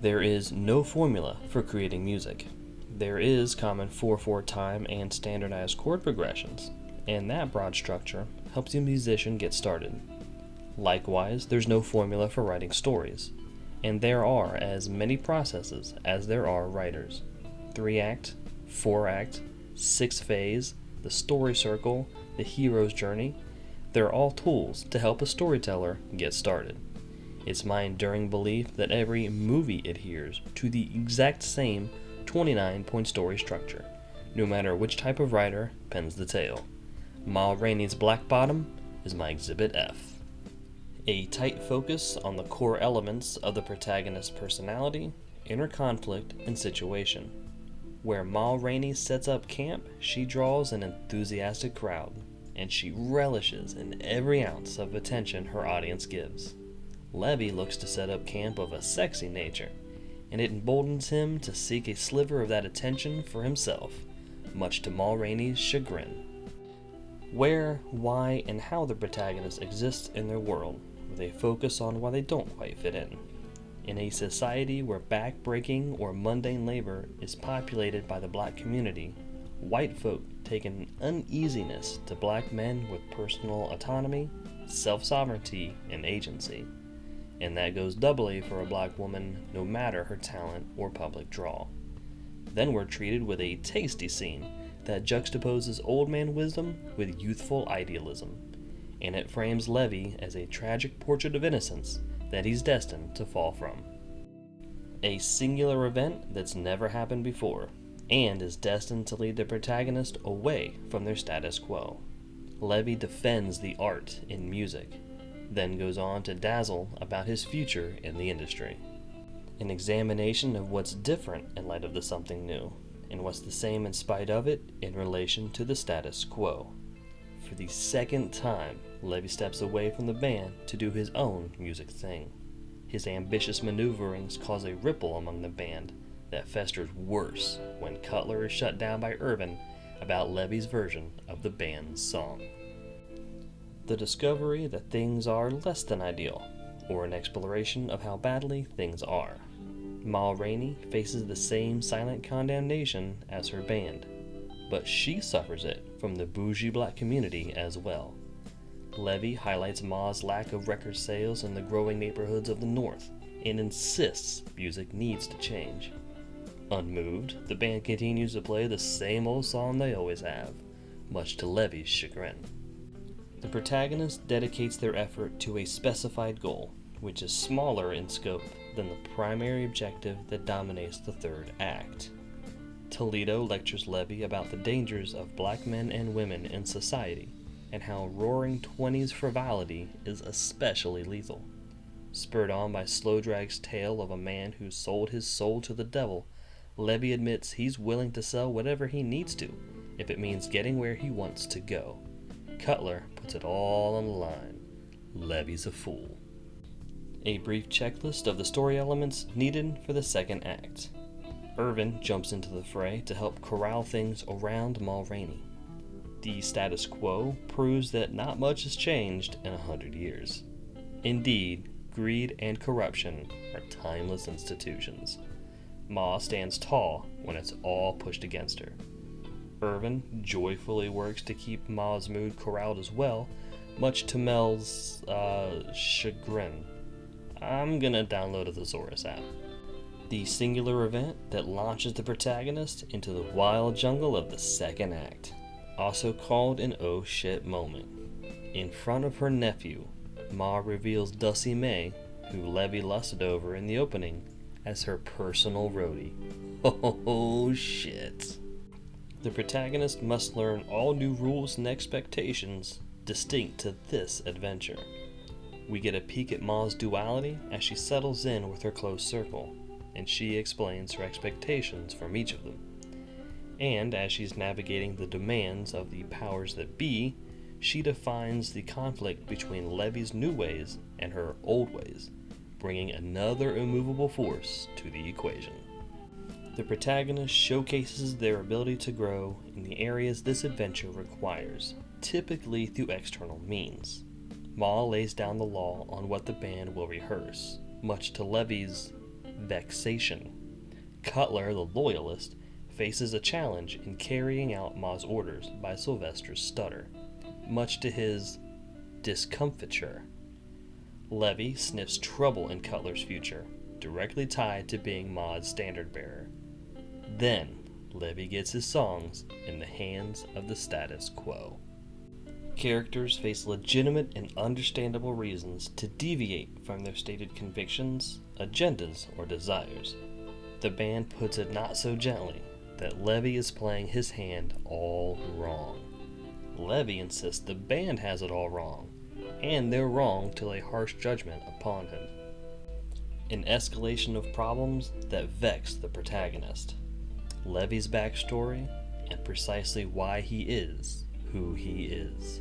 There is no formula for creating music. There is common 4/4 time and standardized chord progressions, and that broad structure helps a musician get started. Likewise, there's no formula for writing stories, and there are as many processes as there are writers. 3-act, 4-act, 6-phase, the story circle, the hero's journey, they're all tools to help a storyteller get started. It's my enduring belief that every movie adheres to the exact same 29-point story structure, no matter which type of writer pens the tale. Rainey's Black Bottom is my Exhibit F. A tight focus on the core elements of the protagonist's personality, inner conflict, and situation. Where Rainey sets up camp, she draws an enthusiastic crowd, and she relishes in every ounce of attention her audience gives. Levy looks to set up camp of a sexy nature, and it emboldens him to seek a sliver of that attention for himself, much to Rainey's chagrin. Where, why, and how the protagonist exists in their world, with a focus on why they don't quite fit in. In a society where back-breaking or mundane labor is populated by the black community, white folk take an uneasiness to black men with personal autonomy, self-sovereignty, and agency. And that goes doubly for a black woman, no matter her talent or public draw. Then we're treated with a tasty scene that juxtaposes old man wisdom with youthful idealism, and it frames Levy as a tragic portrait of innocence that he's destined to fall from. A singular event that's never happened before, and is destined to lead the protagonist away from their status quo. Levy defends the art in music, then goes on to dazzle about his future in the industry. An examination of what's different in light of the something new, and what's the same in spite of it in relation to the status quo. For the second time, Levy steps away from the band to do his own music thing. His ambitious maneuverings cause a ripple among the band that festers worse when Cutler is shut down by Irvin about Levy's version of the band's song. The discovery that things are less than ideal, or an exploration of how badly things are. Rainey faces the same silent condemnation as her band, but she suffers it from the bougie black community as well. Levy highlights Ma's lack of record sales in the growing neighborhoods of the North, and insists music needs to change. Unmoved, the band continues to play the same old song they always have, much to Levy's chagrin. The protagonist dedicates their effort to a specified goal, which is smaller in scope than the primary objective that dominates the third act. Toledo lectures Levy about the dangers of black men and women in society, and how roaring 20s frivolity is especially lethal. Spurred on by Slowdrag's tale of a man who sold his soul to the devil, Levy admits he's willing to sell whatever he needs to, if it means getting where he wants to go. Cutler puts it all on the line. Levy's a fool. A brief checklist of the story elements needed for the second act. Irvin jumps into the fray to help corral things around Rainey. The status quo proves that not much has changed in 100 years. Indeed, greed and corruption are timeless institutions. Ma stands tall when it's all pushed against her. Irvin joyfully works to keep Ma's mood corralled as well, much to Mel's chagrin. I'm gonna download a Thesaurus app. The singular event that launches the protagonist into the wild jungle of the second act, also called an oh shit moment. In front of her nephew, Ma reveals Dusty May, who Levy lusted over in the opening, as her personal roadie. Oh shit. The protagonist must learn all new rules and expectations distinct to this adventure. We get a peek at Ma's duality as she settles in with her close circle, and she explains her expectations from each of them. And as she's navigating the demands of the powers that be, she defines the conflict between Levy's new ways and her old ways, bringing another immovable force to the equation. The protagonist showcases their ability to grow in the areas this adventure requires, typically through external means. Ma lays down the law on what the band will rehearse, much to Levy's vexation. Cutler, the loyalist, faces a challenge in carrying out Ma's orders by Sylvester's stutter, much to his discomfiture. Levy sniffs trouble in Cutler's future, directly tied to being Ma's standard bearer. Then, Levy gets his songs in the hands of the status quo. Characters face legitimate and understandable reasons to deviate from their stated convictions, agendas, or desires. The band puts it not so gently that Levy is playing his hand all wrong. Levy insists the band has it all wrong, and they're wrong to lay harsh judgment upon him. An escalation of problems that vex the protagonist. Levy's backstory, and precisely why he is who he is.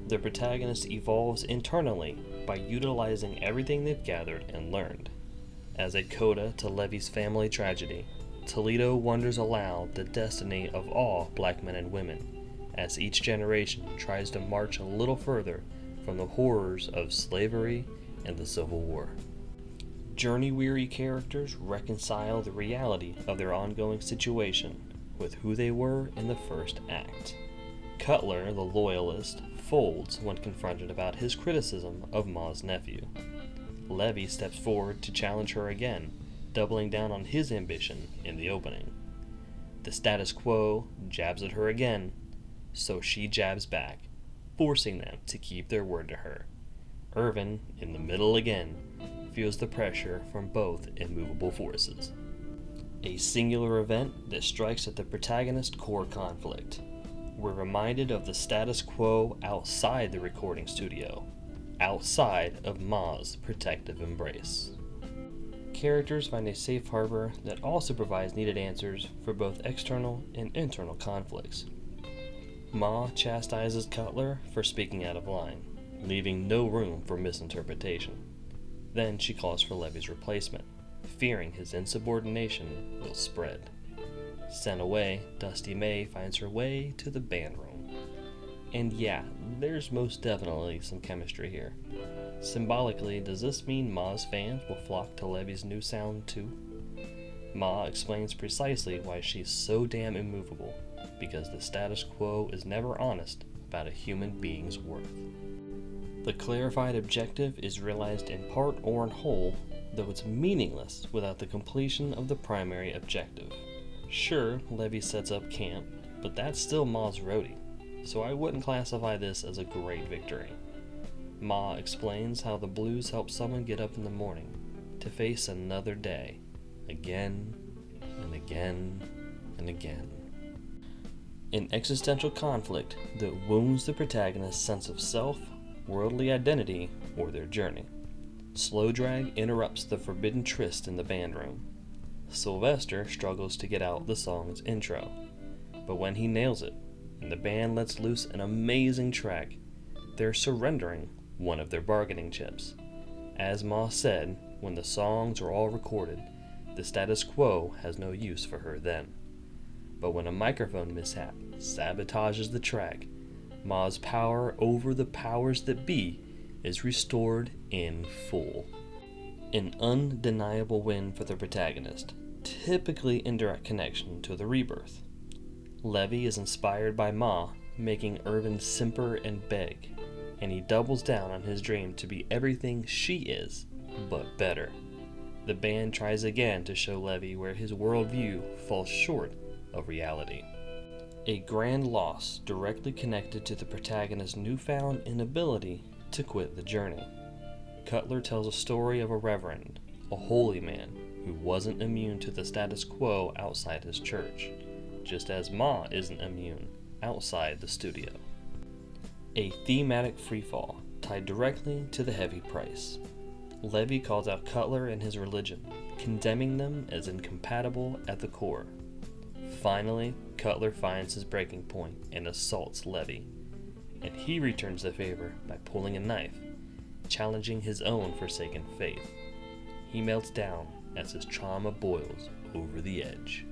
The protagonist evolves internally by utilizing everything they've gathered and learned. As a coda to Levy's family tragedy, Toledo wonders aloud the destiny of all black men and women, as each generation tries to march a little further from the horrors of slavery and the Civil War. Journey-weary characters reconcile the reality of their ongoing situation with who they were in the first act. Cutler, the loyalist, folds when confronted about his criticism of Ma's nephew. Levy steps forward to challenge her again, doubling down on his ambition in the opening. The status quo jabs at her again, so she jabs back, forcing them to keep their word to her. Irvin, in the middle again, feels the pressure from both immovable forces. A singular event that strikes at the protagonist's core conflict. We're reminded of the status quo outside the recording studio, outside of Ma's protective embrace. Characters find a safe harbor that also provides needed answers for both external and internal conflicts. Ma chastises Cutler for speaking out of line, leaving no room for misinterpretation. Then she calls for Levy's replacement, fearing his insubordination will spread. Sent away, Dusty May finds her way to the band room. And yeah, there's most definitely some chemistry here. Symbolically, does this mean Ma's fans will flock to Levy's new sound too? Ma explains precisely why she's so damn immovable, because the status quo is never honest about a human being's worth. The clarified objective is realized in part or in whole, though it's meaningless without the completion of the primary objective. Sure, Levy sets up camp, but that's still Ma's roadie, so I wouldn't classify this as a great victory. Ma explains how the blues help someone get up in the morning to face another day, again and again and again. An existential conflict that wounds the protagonist's sense of self, worldly identity, or their journey. Slow drag interrupts the forbidden tryst in the band room. Sylvester struggles to get out the song's intro, but when he nails it, and the band lets loose an amazing track, they're surrendering one of their bargaining chips. As Ma said, when the songs are all recorded, the status quo has no use for her then. But when a microphone mishap sabotages the track, Ma's power over the powers that be is restored in full. An undeniable win for the protagonist, typically in direct connection to the Rebirth. Levy is inspired by Ma, making Irvin simper and beg, and he doubles down on his dream to be everything she is, but better. The band tries again to show Levy where his worldview falls short of reality. A grand loss directly connected to the protagonist's newfound inability to quit the journey. Cutler tells a story of a reverend, a holy man, who wasn't immune to the status quo outside his church, just as Ma isn't immune outside the studio. A thematic freefall tied directly to the heavy price. Levy calls out Cutler and his religion, condemning them as incompatible at the core. Finally, Cutler finds his breaking point and assaults Levy, and he returns the favor by pulling a knife, challenging his own forsaken faith. He melts down as his trauma boils over the edge.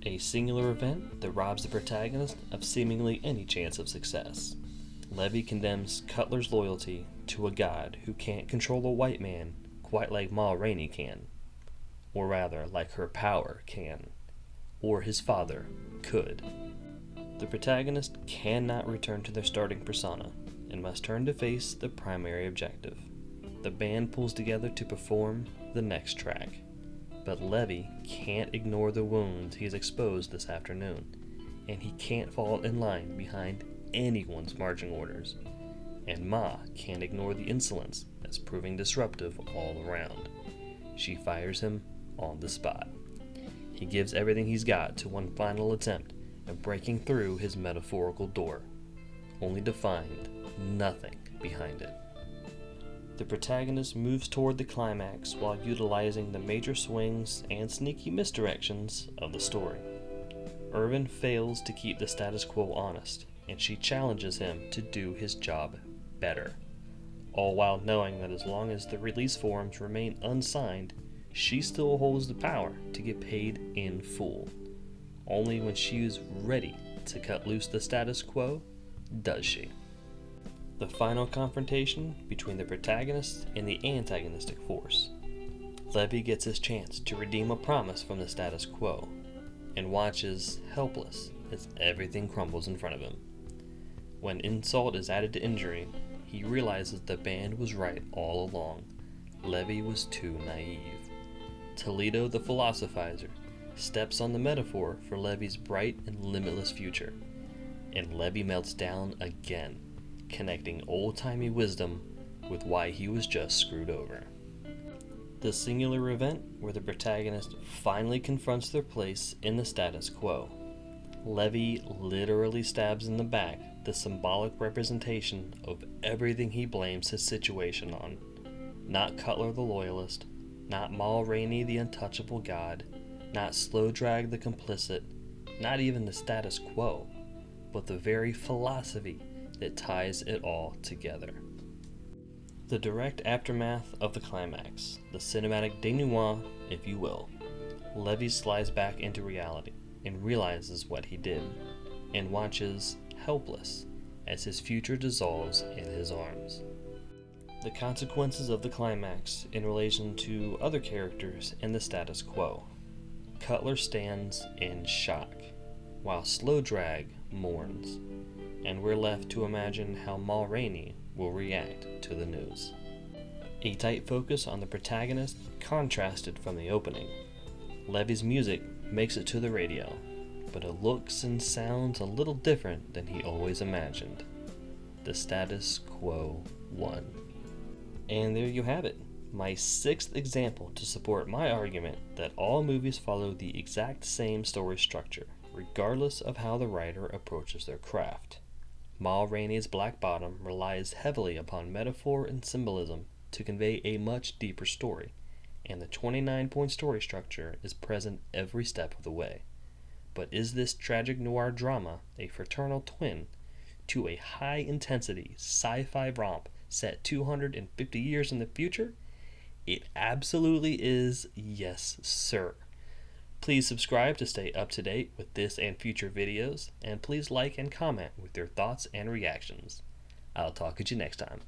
A singular event that robs the protagonist of seemingly any chance of success. Levy condemns Cutler's loyalty to a god who can't control a white man quite like Ma Rainey can. or rather, like her power can, or his father could. The protagonist cannot return to their starting persona and must turn to face the primary objective. The band pulls together to perform the next track, but Levy can't ignore the wounds he's exposed this afternoon, and he can't fall in line behind anyone's marching orders. And Ma can't ignore the insolence that's proving disruptive all around. She fires him on the spot. He gives everything he's got to one final attempt at breaking through his metaphorical door, only to find nothing behind it. The protagonist moves toward the climax while utilizing the major swings and sneaky misdirections of the story. Irvin fails to keep the status quo honest, and she challenges him to do his job better, all while knowing that as long as the release forms remain unsigned, she still holds the power to get paid in full. Only when she is ready to cut loose the status quo does she. The final confrontation between the protagonist and the antagonistic force. Levy gets his chance to redeem a promise from the status quo, and watches helpless as everything crumbles in front of him. When insult is added to injury, he realizes the band was right all along. Levy was too naive. Toledo the philosophizer steps on the metaphor for Levy's bright and limitless future, and Levy melts down again, connecting old-timey wisdom with why he was just screwed over. The singular event where the protagonist finally confronts their place in the status quo. Levy literally stabs in the back the symbolic representation of everything he blames his situation on. Not Cutler the loyalist, not Rainey the untouchable god, not Slow Drag the complicit, not even the status quo, but the very philosophy that ties it all together. The direct aftermath of the climax, the cinematic denouement, if you will. Levy slides back into reality and realizes what he did, and watches helpless as his future dissolves in his arms. The consequences of the climax in relation to other characters in the status quo. Cutler stands in shock, while Slow Drag mourns, and we're left to imagine how Rainey will react to the news. A tight focus on the protagonist contrasted from the opening. Levy's music makes it to the radio, but it looks and sounds a little different than he always imagined. The status quo won. And there you have it, my 6th example to support my argument that all movies follow the exact same story structure, regardless of how the writer approaches their craft. Rainey's Black Bottom relies heavily upon metaphor and symbolism to convey a much deeper story, and the 29-point story structure is present every step of the way. But is this tragic noir drama a fraternal twin to a high-intensity sci-fi romp set 250 years in the future? It absolutely is, yes sir. Please subscribe to stay up to date with this and future videos, and please like and comment with your thoughts and reactions. I'll talk at you next time.